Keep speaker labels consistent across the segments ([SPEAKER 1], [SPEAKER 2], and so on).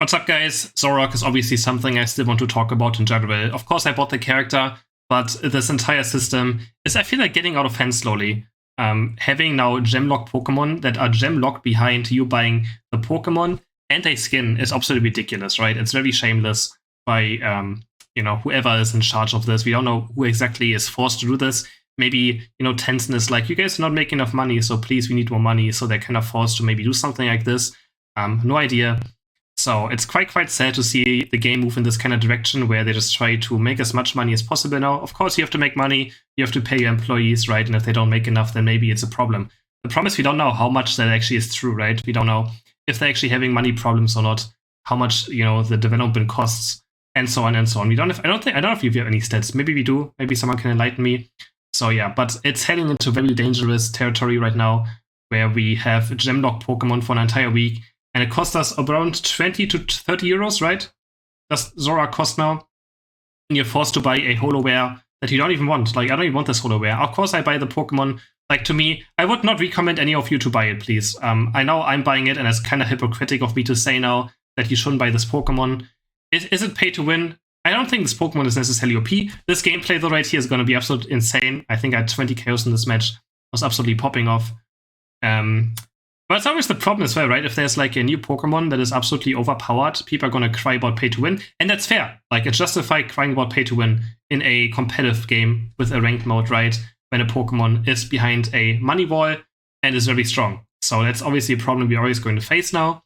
[SPEAKER 1] What's up, guys? Zoroark is obviously something I still want to talk about in general. Of course, I bought the character, but this entire system is, I feel like, getting out of hand slowly. Having now gem-locked Pokemon that are gem-locked behind you buying the Pokemon and a skin is absolutely ridiculous, right? It's very shameless by, whoever is in charge of this. We don't know who exactly is forced to do this. Maybe, Tencent is like, you guys are not making enough money, so please, we need more money. So they're kind of forced to maybe do something like this. No idea. So it's quite sad to see the game move in this kind of direction where they just try to make as much money as possible now. Of course, you have to make money, you have to pay your employees, right? And if they don't make enough, then maybe it's a problem. The problem is we don't know how much that actually is true, right? We don't know if they're actually having money problems or not, how much, the development costs, and so on and so on. I don't know if you have any stats. Maybe we do. Maybe someone can enlighten me. So yeah, but it's heading into very dangerous territory right now where we have gem-locked Pokemon for an entire week. And it cost us around 20 to 30 euros, right? Does Zoroark cost now? And you're forced to buy a holoware that you don't even want. Like, I don't even want this holoware. Of course, I buy the Pokemon. Like, to me, I would not recommend any of you to buy it, please. I know I'm buying it, and it's kind of hypocritical of me to say now that you shouldn't buy this Pokemon. Is it pay to win? I don't think this Pokemon is necessarily OP. This gameplay, though, right here is going to be absolutely insane. I think I had 20 KOs in this match. I was absolutely popping off. But it's always the problem as well, right? If there's like a new Pokemon that is absolutely overpowered, people are going to cry about pay to win. And that's fair. Like, it's justified crying about pay to win in a competitive game with a ranked mode, right? When a Pokemon is behind a money wall and is very strong. So that's obviously a problem we're always going to face now.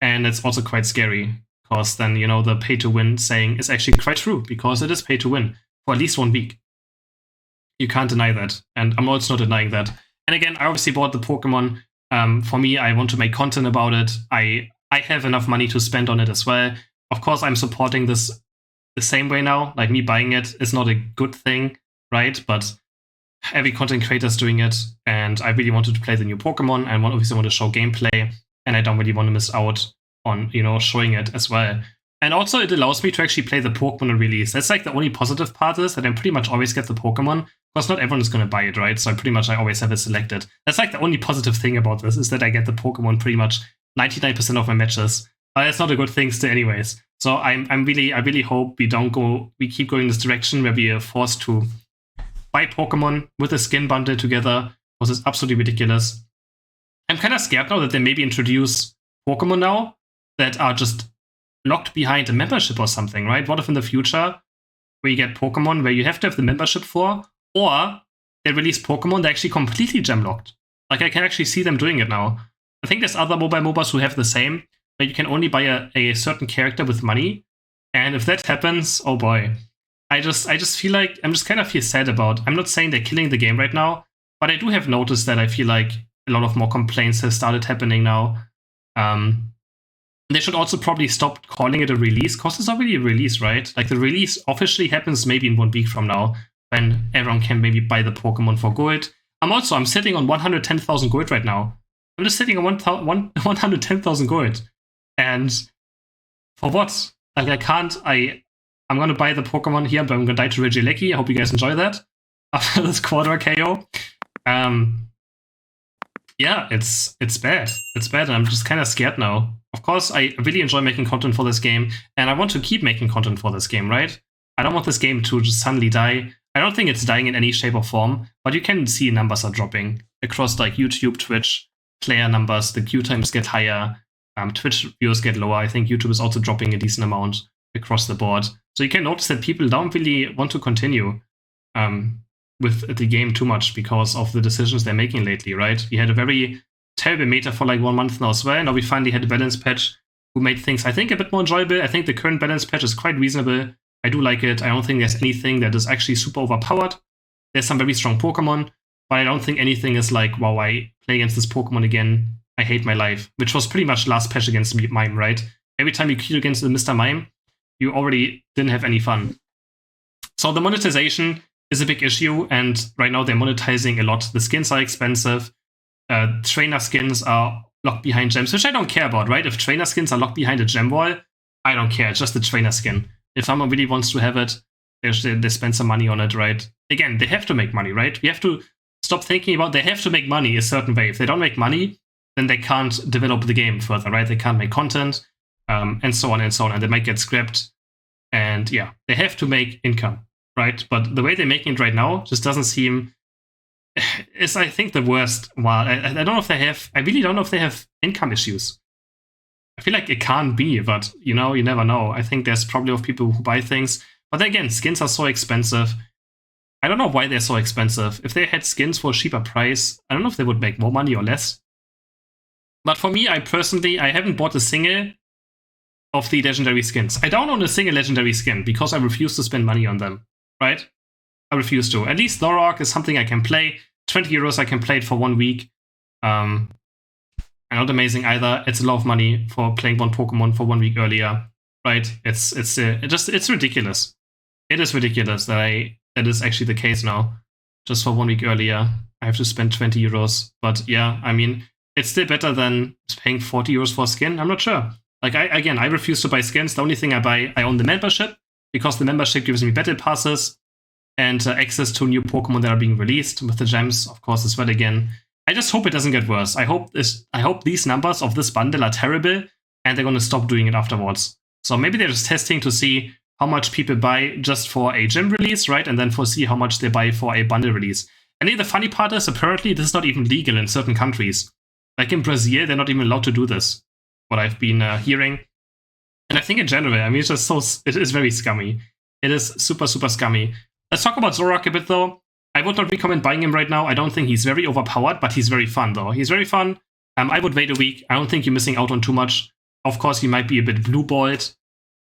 [SPEAKER 1] And it's also quite scary. Because then, the pay to win saying is actually quite true. Because it is pay to win for at least 1 week. You can't deny that. And I'm also not denying that. And again, I obviously bought the Pokemon. For me, I want to make content about it. I have enough money to spend on it as well. Of course, I'm supporting this the same way now. Like, me buying it is not a good thing, right? But every content creator is doing it, and I really wanted to play the new Pokemon. I obviously want to show gameplay, and I don't really want to miss out on, showing it as well. And also, it allows me to actually play the Pokemon on release. That's like the only positive part is that I pretty much always get the Pokemon. Because not everyone is going to buy it, right? So I always have it selected. That's like the only positive thing about this is that I get the Pokemon pretty much 99% of my matches. That's not a good thing still anyways. So I really hope we keep going this direction where we are forced to buy Pokemon with a skin bundle together, because it's absolutely ridiculous. I'm kind of scared now that they maybe introduce Pokemon now that are just locked behind a membership or something, right? What if in the future where you get Pokemon where you have to have the membership for, or they release Pokemon that actually completely gem-locked. Like, I can actually see them doing it now. I think there's other mobile MOBAs who have the same, but you can only buy a certain character with money. And if that happens, oh boy. I just feel like, I'm just kind of feel sad about. I'm not saying they're killing the game right now, but I do have noticed that I feel like a lot of more complaints have started happening now. They should also probably stop calling it a release, because it's already a release, right? Like, the release officially happens maybe in 1 week from now, when everyone can maybe buy the Pokemon for gold. I'm sitting on 110,000 gold right now. I'm just sitting on 110,000 gold. And for what? Like, I'm going to buy the Pokemon here, but I'm going to die to Regieleki. I hope you guys enjoy that after this quarter KO. Yeah, it's bad. It's bad, and I'm just kind of scared now. Of course, I really enjoy making content for this game, and I want to keep making content for this game, right? I don't want this game to just suddenly die. I don't think it's dying in any shape or form, but you can see numbers are dropping across like YouTube, Twitch, player numbers. The queue times get higher, Twitch views get lower. I think YouTube is also dropping a decent amount across the board. So you can notice that people don't really want to continue with the game too much because of the decisions they're making lately, right? We had a very terrible meta for like 1 month now as well. Now we finally had a balance patch who made things, I think, a bit more enjoyable. I think the current balance patch is quite reasonable. I do like it. I don't think there's anything that is actually super overpowered. There's some very strong Pokemon, but I don't think anything is like, wow, I play against this Pokemon again, I hate my life, which was pretty much last patch against Mime, right? Every time you queue against the Mr. Mime, you already didn't have any fun. So the monetization is a big issue, and right now they're monetizing a lot. The skins are expensive. Trainer skins are locked behind gems, which I don't care about, right? If trainer skins are locked behind a gem wall, I don't care. It's just the trainer skin. If someone really wants to have it, they spend some money on it, right? Again, they have to make money, right? We have to stop thinking about they have to make money a certain way. If they don't make money, then they can't develop the game further, right? They can't make content. and so on and so on, and they might get scrapped. And yeah, they have to make income, right? But the way they're making it right now just doesn't seem. Is I think the worst. Well, I don't know if they have. I really don't know if they have income issues. I feel like it can't be, but you know, you never know. I think there's probably of people who buy things, but again, skins are so expensive. I don't know why they're so expensive. If they had skins for a cheaper price, I don't know if they would make more money or less. But for me, I haven't bought a single of the legendary skins. I don't own a single legendary skin because I refuse to spend money on them, right? I refuse to. At least zoroark is something I can play. 20 euros, I can play it for 1 week. Not amazing either. It's a lot of money for playing one Pokemon for 1 week earlier, right? It's ridiculous. It is ridiculous that is actually the case now. Just for 1 week earlier, I have to spend 20 euros. But yeah, I mean, it's still better than paying 40 euros for a skin. I'm not sure. Like, I refuse to buy skins. The only thing I own the membership, because the membership gives me battle passes and access to new Pokemon that are being released with the gems, of course, as well again. I just hope it doesn't get worse. I hope these numbers of this bundle are terrible and they're going to stop doing it afterwards. So maybe they're just testing to see how much people buy just for a gem release, right? And then see how much they buy for a bundle release. And the funny part is, apparently, this is not even legal in certain countries. Like in Brazil, they're not even allowed to do this, what I've been hearing. And I think in general, I mean, it is very scummy. It is super, super scummy. Let's talk about zoroark a bit, though. I would not recommend buying him right now. I don't think he's very overpowered, but he's very fun, though. He's very fun. I would wait a week. I don't think you're missing out on too much. Of course, you might be a bit blue-balled,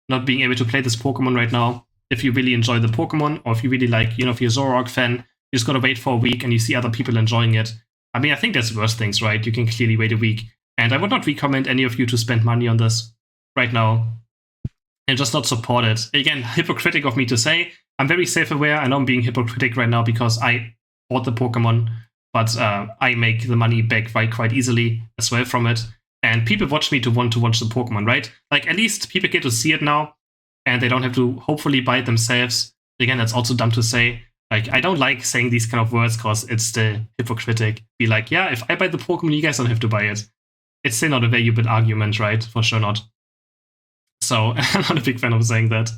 [SPEAKER 1] not being able to play this Pokemon right now. If you really enjoy the Pokemon, or if you really like, if you're a zoroark fan, you just gotta wait for a week and you see other people enjoying it. I mean, I think there's worse things, right? You can clearly wait a week. And I would not recommend any of you to spend money on this right now and just not support it. Again, hypocritic of me to say. I'm very self-aware. I know I'm being hypocritic right now because I bought the Pokemon, but I make the money back quite easily as well from it. And people watch me to want to watch the Pokemon, right? Like, at least people get to see it now, and they don't have to hopefully buy it themselves. Again, that's also dumb to say. Like, I don't like saying these kind of words because it's still hypocritic. Be like, yeah, if I buy the Pokemon, you guys don't have to buy it. It's still not a very good argument, right? For sure not. So, I'm not a big fan of saying that.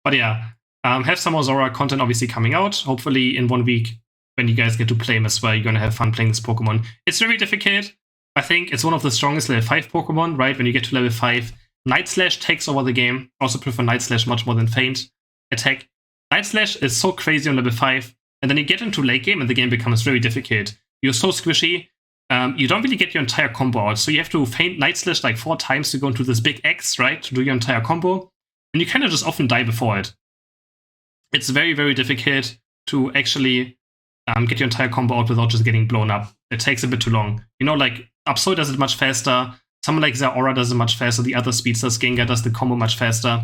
[SPEAKER 1] But yeah, have some more zoroark content obviously coming out. Hopefully in 1 week, when you guys get to play him as well, you're going to have fun playing this Pokemon. It's very difficult. I think it's one of the strongest level 5 Pokemon, right? When you get to level 5, Night Slash takes over the game. I also prefer Night Slash much more than Feint Attack. Night Slash is so crazy on level 5, and then you get into late game and the game becomes very difficult. You're so squishy, you don't really get your entire combo out, so you have to feint Night Slash like 4 times to go into this big X, right? To do your entire combo, and you kind of just often die before it. It's very, very difficult to actually get your entire combo out without just getting blown up. It takes a bit too long. Like, Absol does it much faster, someone like Zeraora does it much faster, the other speedsters, Gengar does the combo much faster.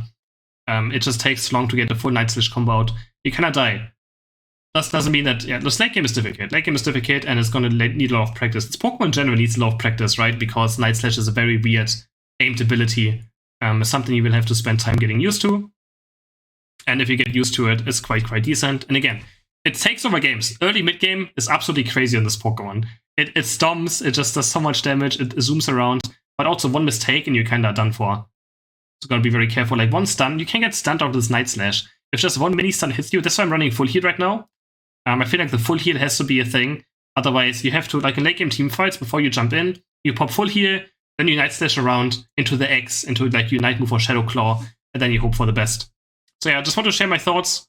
[SPEAKER 1] It just takes long to get a full Night Slash combo out. You cannot die. That doesn't mean that, the late game is difficult. Late game is difficult and it's going to need a lot of practice. This Pokemon in general needs a lot of practice, right? Because Night Slash is a very weird aimed ability. Something you will have to spend time getting used to. And if you get used to it, it's quite decent. And again, it takes over games. Early mid-game is absolutely crazy on this Pokemon. It stomps, it just does so much damage, it zooms around, but also one mistake and you're kinda done for. So gotta be very careful. Like, one stun, you can get stunned out of this Night Slash. If just one mini stun hits you, that's why I'm running full heal right now. I feel like the full heal has to be a thing. Otherwise, you have to, like in late game team fights, before you jump in, you pop full heal, then you Night Slash around into the X, into like your Night Move or Shadow Claw, and then you hope for the best. So yeah, I just want to share my thoughts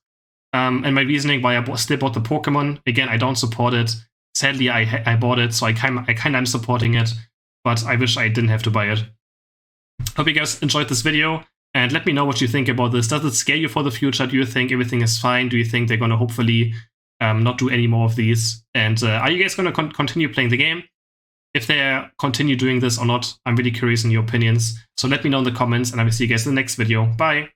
[SPEAKER 1] and my reasoning why I still bought the Pokemon. Again, I don't support it. Sadly, I bought it, so I kind of am supporting it, but I wish I didn't have to buy it. Hope you guys enjoyed this video, and let me know what you think about this. Does it scare you for the future? Do you think everything is fine? Do you think they're going to hopefully not do any more of these? And are you guys going to continue playing the game? If they continue doing this or not, I'm really curious in your opinions. So let me know in the comments, and I will see you guys in the next video. Bye!